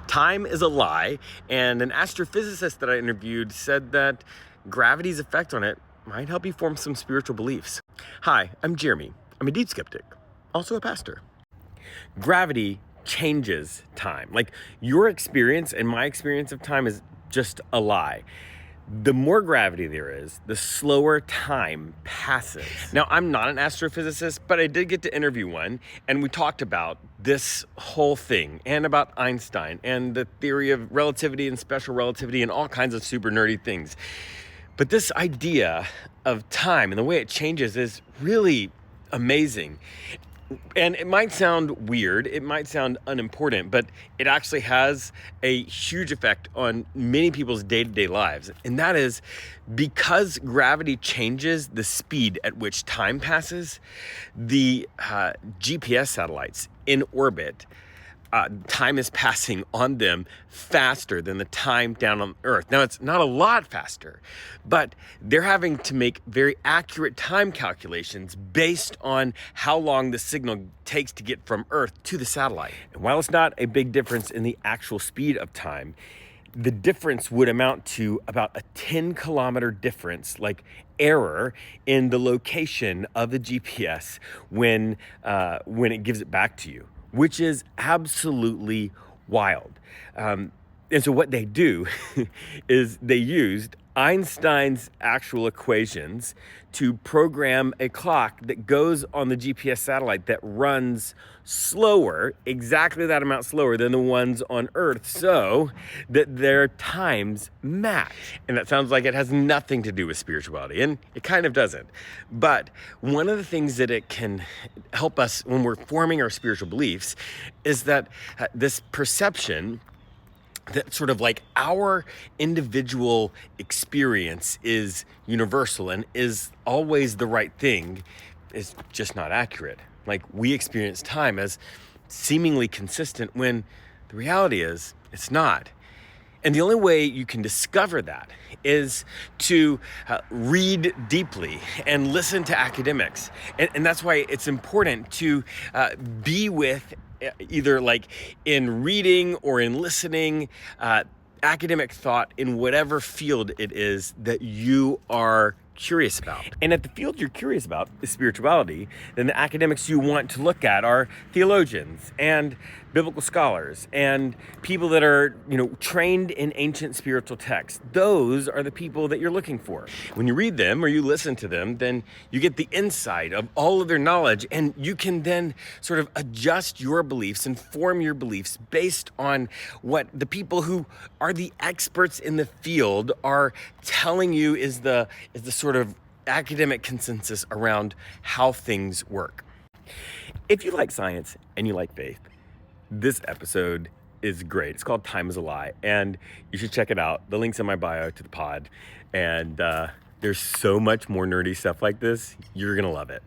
Time is a lie, and an astrophysicist that I interviewed said that gravity's effect on it might help you form some spiritual beliefs. Hi, I'm Jeremy. I'm a deep skeptic, also a pastor. Gravity changes time. Like, your experience and my experience of time is just a lie. The more gravity there is, the slower time passes. Now, I'm not an astrophysicist, but I did get to interview one, and we talked about this whole thing and about Einstein and the theory of relativity and special relativity and all kinds of super nerdy things. But this idea of time and the way it changes is really amazing. And it might sound weird, it might sound unimportant, but it actually has a huge effect on many people's day-to-day lives. And that is because gravity changes the speed at which time passes, the GPS satellites in orbit, time is passing on them faster than the time down on Earth. Now, it's not a lot faster, but they're having to make very accurate time calculations based on how long the signal takes to get from Earth to the satellite. And while it's not a big difference in the actual speed of time, the difference would amount to about a 10-kilometer difference, like error in the location of the GPS when it gives it back to you, which is absolutely wild. And so what they do is they used Einstein's actual equations to program a clock that goes on the GPS satellite that runs slower, exactly that amount slower than the ones on Earth, so that their times match. And that sounds like it has nothing to do with spirituality, and it kind of doesn't. But one of the things that it can help us when we're forming our spiritual beliefs is that this perception that sort of like our individual experience is universal and is always the right thing is just not accurate. Like, we experience time as seemingly consistent when the reality is it's not. And the only way you can discover that is to read deeply and listen to academics. And that's why it's important to be with either like in reading or in listening, academic thought in whatever field it is that you are curious about. And if the field you're curious about is spirituality, then the academics you want to look at are theologians and biblical scholars and people that are, trained in ancient spiritual texts. Those are the people that you're looking for. When you read them or you listen to them, then you get the insight of all of their knowledge, and you can then sort of adjust your beliefs and form your beliefs based on what the people who are the experts in the field are telling you is the sort of academic consensus around how things work. If you like science and you like faith, this episode is great. It's called Time is a Lie, and you should check it out. The link's in my bio to the pod, and there's so much more nerdy stuff like this. You're gonna love it.